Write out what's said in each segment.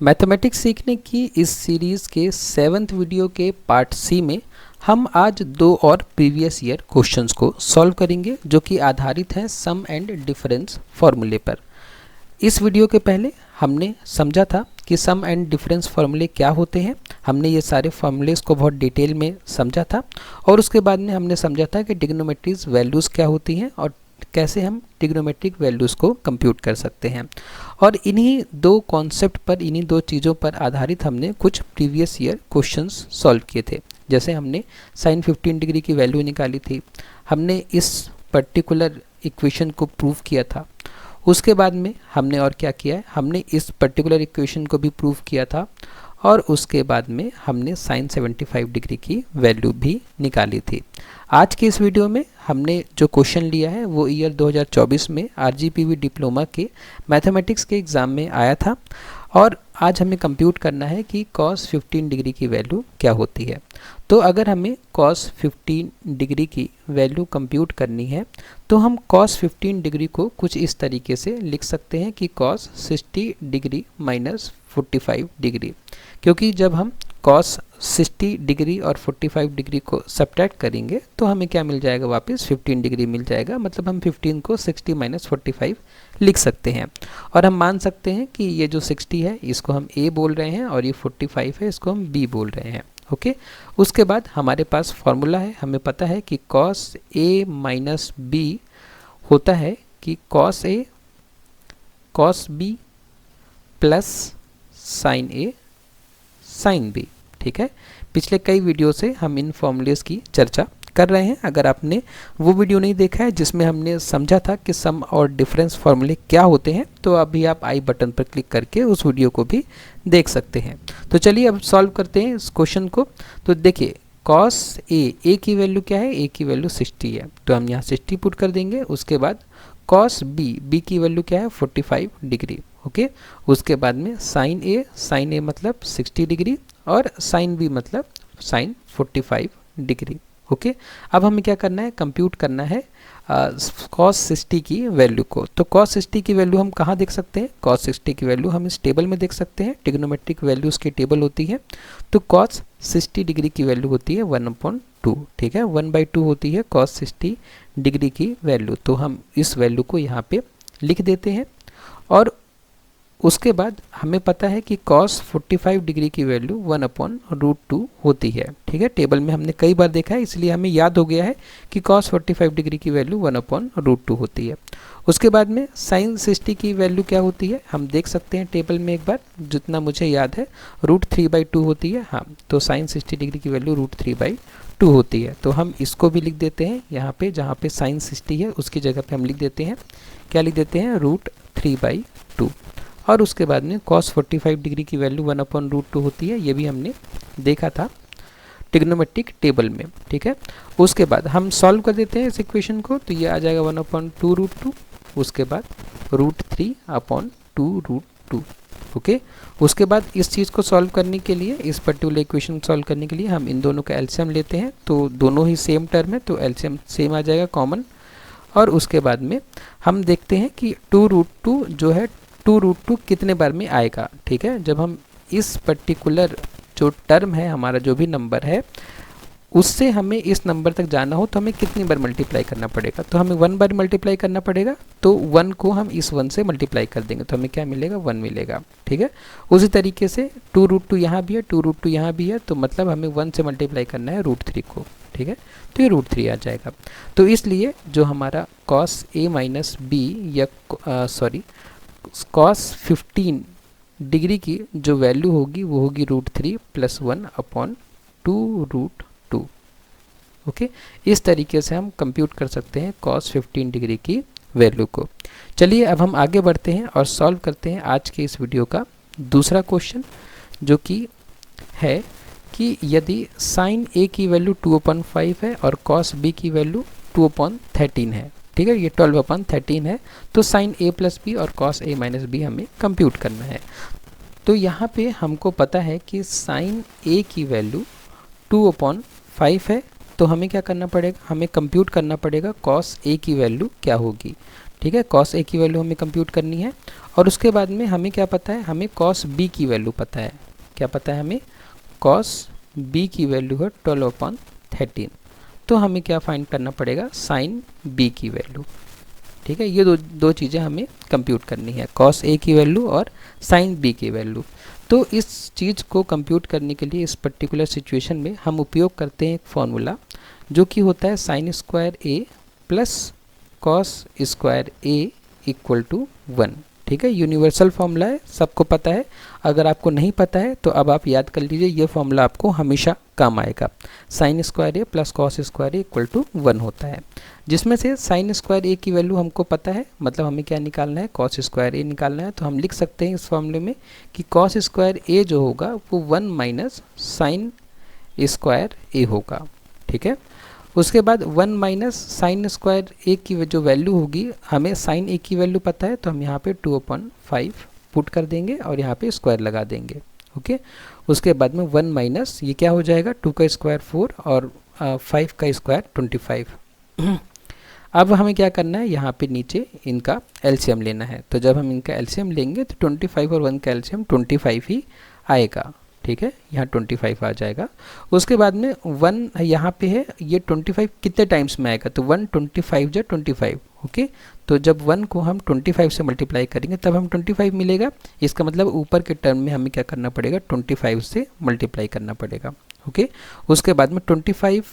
Mathematics सीखने की इस सीरीज़ के 7th वीडियो के पार्ट सी में हम आज दो और प्रीवियस ईयर क्वेश्चंस को सॉल्व करेंगे जो कि आधारित हैं सम एंड डिफरेंस फार्मूले पर। इस वीडियो के पहले हमने समझा था कि सम एंड डिफरेंस फार्मूले क्या होते हैं। हमने ये सारे फार्मूलेस को बहुत डिटेल में समझा था और उसके बाद में हमने समझा था कि ट्रिग्नोमेट्रीज वैल्यूज़ क्या होती हैं और कैसे हम ट्रिग्नोमेट्रिक वैल्यूज़ को कंप्यूट कर सकते हैं। और इन्हीं दो कॉन्सेप्ट पर, इन्हीं दो चीज़ों पर आधारित हमने कुछ प्रीवियस ईयर क्वेश्चंस सॉल्व किए थे। जैसे हमने साइन 15 डिग्री की वैल्यू निकाली थी, हमने इस पर्टिकुलर इक्वेशन को प्रूव किया था। उसके बाद में हमने और क्या किया है, हमने इस पर्टिकुलर इक्वेशन को भी प्रूव किया था और उसके बाद में हमने साइन 75 डिग्री की वैल्यू भी निकाली थी। आज के इस वीडियो में हमने जो क्वेश्चन लिया है वो ईयर 2024 में आरजीपीवी डिप्लोमा के मैथमेटिक्स के एग्ज़ाम में आया था और आज हमें कंप्यूट करना है कि cos 15 डिग्री की वैल्यू क्या होती है। तो अगर हमें cos 15 डिग्री की वैल्यू कंप्यूट करनी है तो हम cos 15 डिग्री को कुछ इस तरीके से लिख सकते हैं कि cos 60 डिग्री माइनस 45 डिग्री, क्योंकि जब हम cos 60 डिग्री और 45 डिग्री को सब्ट्रैक्ट करेंगे तो हमें क्या मिल जाएगा, वापस 15 डिग्री मिल जाएगा। मतलब हम 15 को 60 माइनस 45 लिख सकते हैं और हम मान सकते हैं कि ये जो 60 है इसको हम a बोल रहे हैं और ये 45 है इसको हम b बोल रहे हैं। ओके, उसके बाद हमारे पास फॉर्मूला है, हमें पता है कि cos a माइनस b होता है कि cos a cos b plus sine a sine b। ठीक है, पिछले कई वीडियो से हम इन फॉर्मूलेस की चर्चा कर रहे हैं। अगर आपने वो वीडियो नहीं देखा है जिसमें हमने समझा था कि सम और डिफरेंस फार्मूले क्या होते हैं, तो अभी आप आई बटन पर क्लिक करके उस वीडियो को भी देख सकते हैं। तो चलिए अब सॉल्व करते हैं इस क्वेश्चन को। तो देखिए cos a की वैल्यू क्या है, a की वैल्यू 60 है तो हम यहाँ 60 पुट कर देंगे। उसके बाद cos b की वैल्यू क्या है 45 डिग्री। ओके, उसके बाद में साइन a मतलब 60 डिग्री और साइन b मतलब साइन 45 डिग्री। ओके, अब हमें क्या करना है, कंप्यूट करना है cos 60 की वैल्यू को। तो cos 60 की वैल्यू हम कहाँ देख सकते हैं, cos 60 की वैल्यू हम इस टेबल में देख सकते हैं। ट्रिग्नोमेट्रिक वैल्यूज़ की टेबल होती है। तो cos 60 डिग्री की वैल्यू होती है 1/2। ठीक है, 1/2 होती है cos 60 डिग्री की वैल्यू। तो हम इस वैल्यू को यहाँ पे लिख देते हैं और उसके बाद हमें पता है कि cos 45 डिग्री की वैल्यू 1/√2 होती है। ठीक है, टेबल में हमने कई बार देखा है इसलिए हमें याद हो गया है कि cos 45 डिग्री की वैल्यू 1/√2 होती है। उसके बाद में sin 60 की वैल्यू क्या होती है, हम देख सकते हैं टेबल में एक बार, जितना मुझे याद है √3/2 होती है। हाँ, तो sin 60 डिग्री की वैल्यू √3/2 होती है। तो हम इसको भी लिख देते हैं यहाँ पे, जहाँ पे sin 60 है उसकी जगह पे हम लिख देते हैं, क्या लिख देते हैं, √3/2। और उसके बाद में cos 45 डिग्री की वैल्यू 1/√2 होती है, ये भी हमने देखा था ट्रिग्नोमेट्रिक टेबल में। ठीक है, उसके बाद हम सॉल्व कर देते हैं इस इक्वेशन को। तो ये आ जाएगा 1/2√2, उसके बाद √3/2√2। ओके, उसके बाद इस चीज़ को सॉल्व करने के लिए, इस पर्टिकुलर इक्वेशन को सॉल्व करने के लिए हम इन दोनों का एलसीएम लेते हैं। तो दोनों ही सेम टर्म है तो एलसीएम सेम आ जाएगा कॉमन। और उसके बाद में हम देखते हैं कि 2√2 जो है 2√2 कितने बार में आएगा। ठीक है, जब हम इस पर्टिकुलर जो टर्म है, हमारा जो भी नंबर है, उससे हमें इस नंबर तक जाना हो तो हमें कितनी बार मल्टीप्लाई करना पड़ेगा, तो हमें 1 बार मल्टीप्लाई करना पड़ेगा। तो 1 को हम इस 1 से मल्टीप्लाई कर देंगे तो हमें क्या मिलेगा, 1 मिलेगा। ठीक है, उसी तरीके से 2√2 यहाँ भी है, 2√2 यहाँ भी है, तो मतलब हमें 1 से मल्टीप्लाई करना है √3 को। ठीक है, तो ये √3 आ जाएगा। तो इसलिए जो हमारा cos a माइनस b या cos 15 डिग्री की जो वैल्यू होगी वो होगी √3 + 1/2√2। ओके, इस तरीके से हम कंप्यूट कर सकते हैं cos 15 डिग्री की वैल्यू को। चलिए अब हम आगे बढ़ते हैं और सॉल्व करते हैं आज के इस वीडियो का दूसरा क्वेश्चन, जो कि है कि यदि sin a की वैल्यू 2/5 है और cos b की वैल्यू 2/13 है। ठीक है, ये 12/13 है। तो sin a प्लस b और cos a माइनस b हमें कंप्यूट करना है। तो यहाँ पे हमको पता है कि sin a की वैल्यू 2/5 है, तो हमें क्या करना पड़ेगा, हमें कंप्यूट करना पड़ेगा cos a की वैल्यू क्या होगी। ठीक है, कॉस ए की वैल्यू हमें कंप्यूट करनी है। और उसके बाद में हमें क्या पता है, हमें कॉस बी की वैल्यू पता है। क्या पता है हमें, कॉस बी की वैल्यू है 12/13। तो हमें क्या फाइंड करना पड़ेगा, साइन बी की वैल्यू। ठीक है, ये दो चीज़ें हमें कंप्यूट करनी है, कॉस ए की वैल्यू और साइन बी की वैल्यू। तो इस चीज़ को कंप्यूट करने के लिए इस पर्टिकुलर सिचुएशन में हम उपयोग करते हैं एक फॉर्मूला जो कि होता है sine square A plus cos square A equal to 1। ठीक है, यूनिवर्सल फॉर्मूला है, सबको पता है। अगर आपको नहीं पता है तो अब आप याद कर लीजिए, ये फॉर्मूला आपको हमेशा काम आएगा। Sine square A plus cos square A equal to 1 होता है, जिसमें से साइन स्क्वायर ए की वैल्यू हमको पता है, मतलब हमें क्या निकालना है, कॉस स्क्वायर ए निकालना है। तो हम लिख सकते हैं इस फॉर्मूले में कि कॉस स्क्वायर ए जो होगा वो 1 माइनस साइन स्क्वायर ए होगा। ठीक है, उसके बाद 1 माइनस साइन स्क्वायर ए की जो वैल्यू होगी, हमें साइन ए की वैल्यू पता है तो हम यहाँ पे 2/5 पुट कर देंगे और यहाँ पे स्क्वायर लगा देंगे। ओके, उसके बाद में 1 माइनस ये क्या हो जाएगा, 2 का स्क्वायर 4 और 5 का स्क्वायर 25। अब हमें क्या करना है, यहाँ पे नीचे इनका एलसीएम लेना है। तो जब हम इनका एलसीएम लेंगे तो 25 और 1 का एलसीएम 25 ही आएगा। ठीक है, यहाँ 25 आ जाएगा। उसके बाद में 1 यहाँ पे है, ये 25 कितने टाइम्स में आएगा, तो 1 25 जा 25। ओके, तो जब 1 को हम 25 से मल्टीप्लाई करेंगे तब हम 25 मिलेगा। इसका मतलब ऊपर के टर्म में हमें क्या करना पड़ेगा, 25 से मल्टीप्लाई करना पड़ेगा। ओके, उसके बाद में 25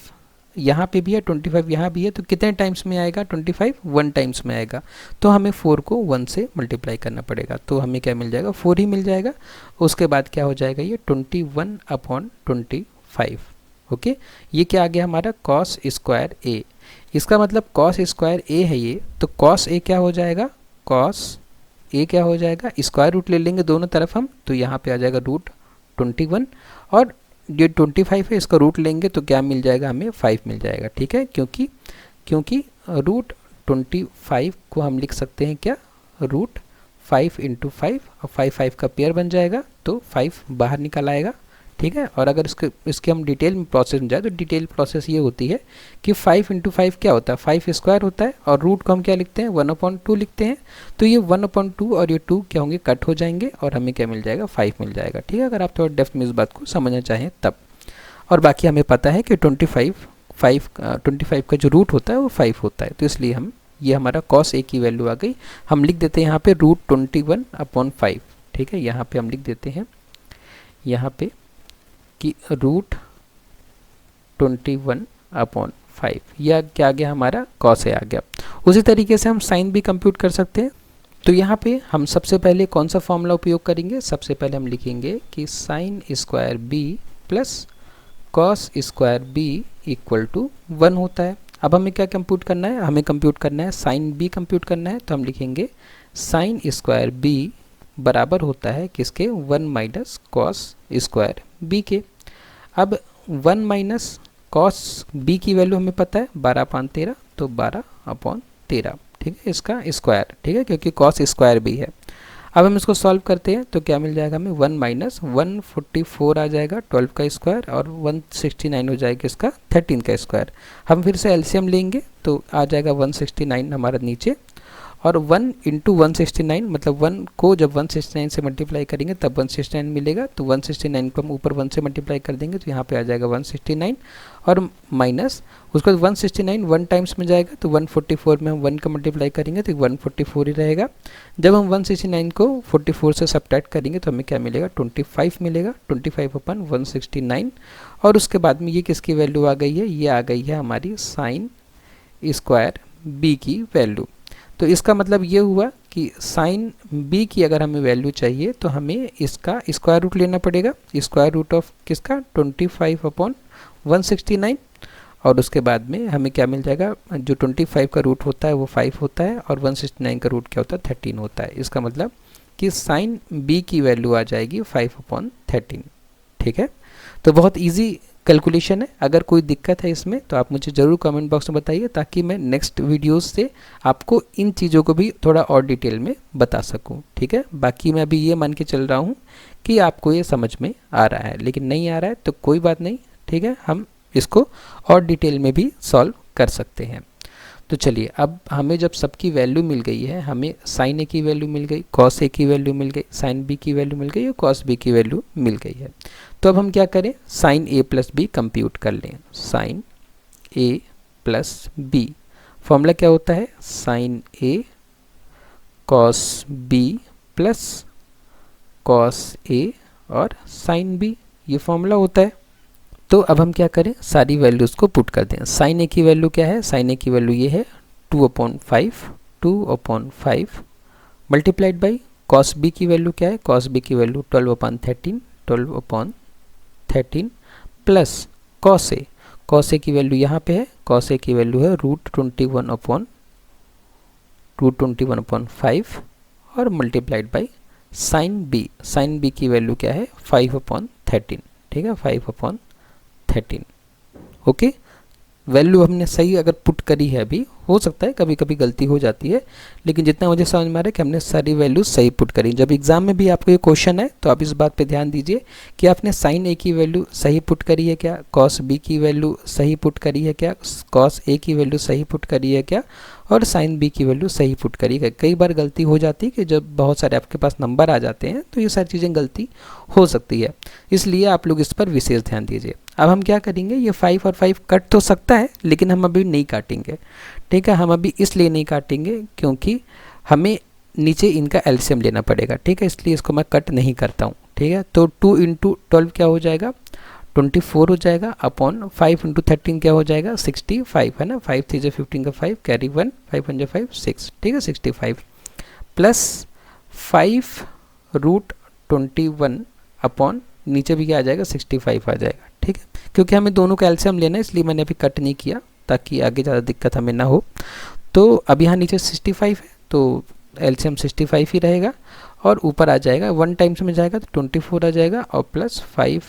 यहाँ पे भी है, 25 यहाँ भी है, तो कितने टाइम्स में आएगा, 25 1 टाइम्स में आएगा। तो हमें 4 को 1 से मल्टीप्लाई करना पड़ेगा, तो हमें क्या मिल जाएगा, 4 ही मिल जाएगा। उसके बाद क्या हो जाएगा, ये 21/25। ओके, ये क्या आ गया हमारा, कॉस स्क्वायर ए। इसका मतलब कॉस स्क्वायर ए है ये, तो कॉस ए क्या हो जाएगा, कॉस ए क्या हो जाएगा, स्क्वायर रूट ले लेंगे दोनों तरफ हम, तो यहाँ पे आ जाएगा √21 और ये 25 है, इसका रूट लेंगे तो क्या मिल जाएगा, हमें 5 मिल जाएगा। ठीक है, क्योंकि √25 को हम लिख सकते हैं क्या, √5 × 5 और 5 का पेयर बन जाएगा, तो 5 बाहर निकल आएगा। ठीक है, और अगर इसके हम डिटेल में प्रोसेस में जाए तो डिटेल प्रोसेस ये होती है कि 5 × 5 क्या होता है, 5 स्क्वायर होता है, और रूट को हम क्या लिखते हैं, 1/2 लिखते हैं। तो ये 1/2 और ये 2 क्या होंगे, कट हो जाएंगे और हमें क्या मिल जाएगा, 5 मिल जाएगा। ठीक है, अगर आप थोड़ा डेप्थ में इस बात को समझना चाहें तब। और बाकी हमें पता है कि 25 का जो रूट होता है वो 5 होता है, तो इसलिए हम ये हमारा कॉस ए की वैल्यू आ गई। हम लिख देते हैं यहाँ पे √21/5। ठीक है, यहाँ पे हम लिख देते हैं यहाँ पे कि √21/5, यह क्या आ गया, हमारा कॉस ए आ गया। उसी तरीके से हम साइन भी कंप्यूट कर सकते हैं। तो यहाँ पे हम सबसे पहले कौन सा फॉर्मूला उपयोग करेंगे, सबसे पहले हम लिखेंगे कि sine square B plus cos square B equal to 1 होता है। अब हमें क्या कंप्यूट करना है, हमें कंप्यूट करना है साइन बी कंप्यूट करना है। तो हम लिखेंगे साइन स्क्वायर बी बराबर होता है किसके, 1 माइनस कॉस स्क्वायर बी के। अब 1 माइनस कॉस बी की वैल्यू हमें पता है 12/13, तो 12/13। ठीक है, इसका स्क्वायर। ठीक है, क्योंकि कॉस स्क्वायर भी है। अब हम इसको सॉल्व करते हैं तो क्या मिल जाएगा हमें, 1 माइनस 144 आ जाएगा 12 का स्क्वायर, और 169 हो जाएगा इसका 13 का स्क्वायर। हम फिर से एलसीएम लेंगे तो आ जाएगा 169 हमारा नीचे, और 1 × 169 मतलब 1 को जब 169 से मल्टीप्लाई करेंगे तब 169 मिलेगा। तो 169 को हम ऊपर 1 से मल्टीप्लाई कर देंगे तो यहाँ पे आ जाएगा 169, और माइनस उसके बाद 169 1 टाइम्स में जाएगा, तो 144 में हम 1 का मल्टीप्लाई करेंगे तो 144 ही रहेगा। जब हम 169 को 44 से सब्ट्रैक्ट करेंगे तो हमें क्या मिलेगा, 25 मिलेगा, 25/169। और उसके बाद में ये किसकी वैल्यू आ गई है, ये आ गई है हमारी साइन स्क्वायर बी की वैल्यू। तो इसका मतलब ये हुआ कि साइन बी की अगर हमें वैल्यू चाहिए तो हमें इसका स्क्वायर रूट लेना पड़ेगा। स्क्वायर रूट ऑफ किसका, 25/169, और उसके बाद में हमें क्या मिल जाएगा, जो 25 का रूट होता है वो 5 होता है, और 169 का रूट क्या होता है, 13 होता है। इसका मतलब कि साइन बी की वैल्यू आ जाएगी 5/13। ठीक है, तो बहुत ईजी कैलकुलेशन है। अगर कोई दिक्कत है इसमें तो आप मुझे ज़रूर कमेंट बॉक्स में बताइए, ताकि मैं नेक्स्ट वीडियोस से आपको इन चीज़ों को भी थोड़ा और डिटेल में बता सकूं। ठीक है, बाकी मैं अभी ये मान के चल रहा हूं कि आपको ये समझ में आ रहा है, लेकिन नहीं आ रहा है तो कोई बात नहीं। ठीक है, हम इसको और डिटेल में भी सॉल्व कर सकते हैं। तो चलिए अब हमें जब सबकी वैल्यू मिल गई है, हमें साइन ए की वैल्यू मिल गई, कॉस ए की वैल्यू मिल गई, साइन बी की वैल्यू मिल गई और कॉस बी की वैल्यू मिल गई है। तो अब हम क्या करें, साइन ए प्लस बी कंप्यूट कर लें। साइन ए प्लस बी फॉर्मूला क्या होता है, sign A cos B plus cos A और साइन बी, ये फॉर्मूला होता है। तो अब हम क्या करें, सारी वैल्यूज़ को पुट कर दें। साइन ए की वैल्यू क्या है, साइन ए की वैल्यू ये है 2/5 मल्टीप्लाइड बाई कॉस बी की वैल्यू क्या है, कॉस बी की वैल्यू 12/13 प्लस कॉस ए की वैल्यू यहाँ पे है, कॉस ए की वैल्यू है √21/5 और मल्टीप्लाइड बाई साइन बी की वैल्यू क्या है 5/13, ठीक है 5/13। ओके, वैल्यू हमने सही अगर पुट करी है, अभी हो सकता है कभी कभी गलती हो जाती है, लेकिन जितना मुझे समझ में आ रहा है कि हमने सारी वैल्यू सही पुट करी। जब एग्जाम में भी आपको ये क्वेश्चन है तो आप इस बात पे ध्यान दीजिए कि आपने साइन ए की वैल्यू सही पुट करी है क्या, कॉस बी की वैल्यू सही पुट करी है क्या, कॉस ए की वैल्यू सही पुट करी है क्या और साइन बी की वैल्यू सही पुट करी है। कई बार गलती हो जाती है कि जब बहुत सारे आपके पास नंबर आ जाते हैं तो ये सारी चीज़ें गलती हो सकती है, इसलिए आप लोग इस पर विशेष ध्यान दीजिए। अब हम क्या करेंगे, ये 5 और 5 कट तो सकता है लेकिन हम अभी नहीं काटेंगे, ठीक है। हम अभी इसलिए नहीं काटेंगे क्योंकि हमें नीचे इनका एलसीएम लेना पड़ेगा, ठीक है, इसलिए इसको मैं कट नहीं करता हूँ, ठीक है। तो 2 × 12 क्या हो जाएगा, 24 हो जाएगा, अपॉन 5 × 13 क्या हो जाएगा 65, है ना, 5 3 15 का 5 कैरी 1 5 1 5 6, ठीक है 65 प्लस 5√21 अपॉन नीचे भी क्या आ जाएगा 65 आ जाएगा, ठीक है। क्योंकि हमें दोनों का एलसीएम लेना है इसलिए मैंने अभी कट नहीं किया ताकि आगे ज़्यादा दिक्कत हमें ना हो। तो अब यहाँ नीचे 65 है तो एलसीएम 65 ही रहेगा और ऊपर आ जाएगा 1 टाइम्स में जाएगा तो 24 आ जाएगा और प्लस 5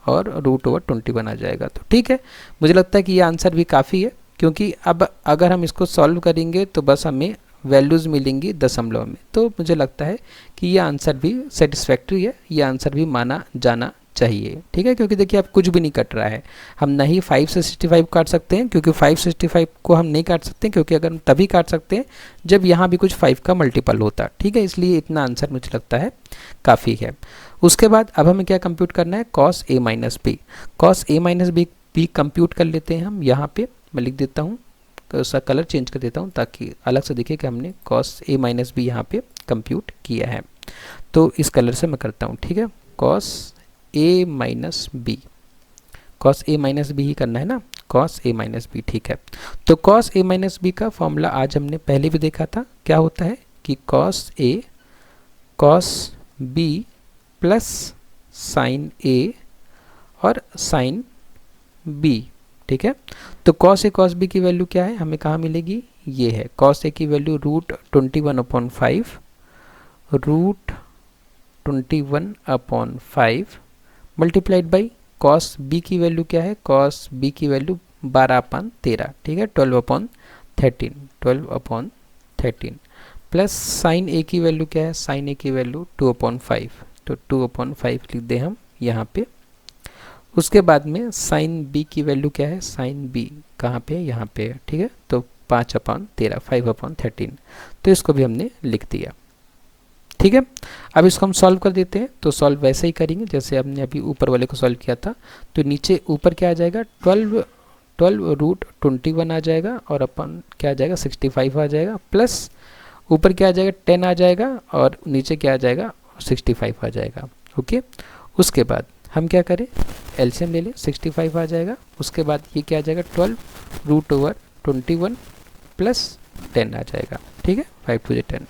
और √21 आ जाएगा। तो ठीक है, मुझे लगता है कि ये आंसर भी काफ़ी है, क्योंकि अब अगर हम इसको सॉल्व करेंगे तो बस हमें वैल्यूज़ मिलेंगी दशमलव में। तो मुझे लगता है कि ये आंसर भी सेटिस्फैक्ट्री है, ये आंसर भी माना जाना चाहिए, ठीक है। क्योंकि देखिए अब कुछ भी नहीं कट रहा है, हम नहीं 5 से 65 काट सकते हैं, क्योंकि 5 से 65 को हम नहीं काट सकते क्योंकि अगर हम तभी काट सकते हैं जब यहाँ भी कुछ 5 का मल्टीपल होता, ठीक है। इसलिए इतना आंसर मुझे लगता है काफ़ी है। उसके बाद अब हमें क्या कंप्यूट करना है, cos a - b, cos a - b compute कर लेते हैं हम। यहाँ पे मैं लिख देता हूँ, उसका कलर चेंज कर देता हूँ ताकि अलग से दिखे कि हमने cos a - b यहाँ पे कंप्यूट किया है। तो इस कलर से मैं करता हूँ, ठीक है, cos a - b, cos a - b ही करना है ना, cos a - b, ठीक है। तो cos a - b का फॉर्मूला आज हमने पहले भी देखा था, क्या होता है कि cos a cos b plus sine a और साइन b, ठीक है। तो cos a cos b की वैल्यू क्या है, हमें कहाँ मिलेगी, ये है cos a की value √21/5 √21/5 multiplied by cos b की वैल्यू क्या है, cos b की वैल्यू 12/13, ठीक है 12/13 प्लस साइन a की वैल्यू क्या है, साइन a की वैल्यू 2/5, तो 2/5 लिख दें हम यहाँ पे। उसके बाद में साइन b की वैल्यू क्या है, साइन b कहाँ पे है, यहाँ पे है, ठीक है। तो 5/13 5/13, तो इसको भी हमने लिख दिया, ठीक है। अब इसको हम सॉल्व कर देते हैं। तो सॉल्व वैसे ही करेंगे जैसे हमने अभी ऊपर वाले को सॉल्व किया था। तो नीचे ऊपर क्या आ जाएगा 12 √21 आ जाएगा और अपन क्या आ जाएगा 65 आ जाएगा, प्लस ऊपर क्या आ जाएगा 10 आ जाएगा और नीचे क्या आ जाएगा 65 आ जाएगा, ओके। उसके बाद हम क्या करें, एलसीएम ले लें, 65 आ जाएगा। उसके बाद ये क्या आ जाएगा 12√21 प्लस 10 आ जाएगा, ठीक है 5 2 10।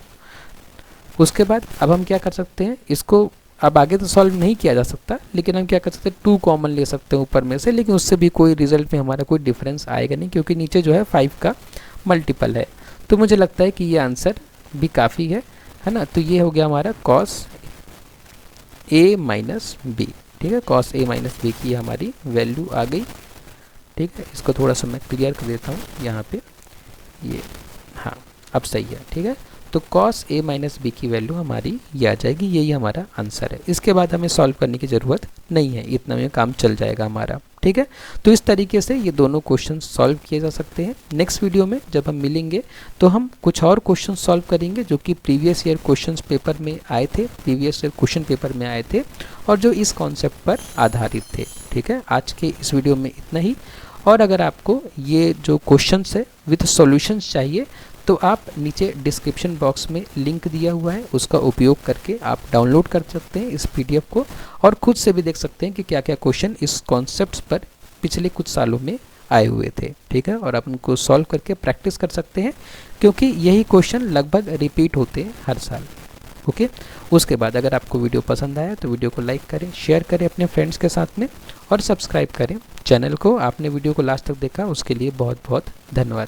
उसके बाद अब हम क्या कर सकते हैं, इसको अब आगे तो सॉल्व नहीं किया जा सकता, लेकिन हम क्या कर सकते हैं 2 कॉमन ले सकते हैं ऊपर में से, लेकिन उससे भी कोई रिजल्ट में हमारा कोई डिफरेंस आएगा नहीं, क्योंकि नीचे जो है 5 का मल्टीपल है। तो मुझे लगता है कि ये आंसर भी काफ़ी है ना। तो ये हो गया हमारा cos a - b, ठीक है, cos a - b की हमारी वैल्यू आ गई, ठीक है। इसको थोड़ा सा मैं क्लियर कर देता हूँ यहाँ पे, ये हाँ अब सही है, ठीक है। तो cos a - b की वैल्यू हमारी ये आ जाएगी, यही हमारा आंसर है। इसके बाद हमें सॉल्व करने की ज़रूरत नहीं है, इतना में काम चल जाएगा हमारा। ठीक है। तो इस तरीके से ये दोनों क्वेश्चन सॉल्व किए जा सकते हैं। नेक्स्ट वीडियो में जब हम मिलेंगे तो हम कुछ और क्वेश्चन सॉल्व करेंगे जो कि प्रीवियस ईयर क्वेश्चन पेपर में आए थे, प्रीवियस ईयर क्वेश्चन पेपर में आए थे और जो इस कॉन्सेप्ट पर आधारित थे। ठीक है, आज के इस वीडियो में इतना ही। और अगर आपको ये जो क्वेश्चंस है विथ सॉल्यूशंस चाहिए तो आप नीचे डिस्क्रिप्शन बॉक्स में लिंक दिया हुआ है, उसका उपयोग करके आप डाउनलोड कर सकते हैं इस पीडीएफ को और खुद से भी देख सकते हैं कि क्या क्या क्वेश्चन इस कॉन्सेप्ट्स पर पिछले कुछ सालों में आए हुए थे। ठीक है, और आप उनको सॉल्व करके प्रैक्टिस कर सकते हैं क्योंकि यही क्वेश्चन लगभग रिपीट होते हैं हर साल। ओके, उसके बाद अगर आपको वीडियो पसंद आया तो वीडियो को लाइक करें, शेयर करें अपने फ्रेंड्स के साथ में और सब्सक्राइब करें चैनल को। आपने वीडियो को लास्ट तक देखा उसके लिए बहुत बहुत धन्यवाद।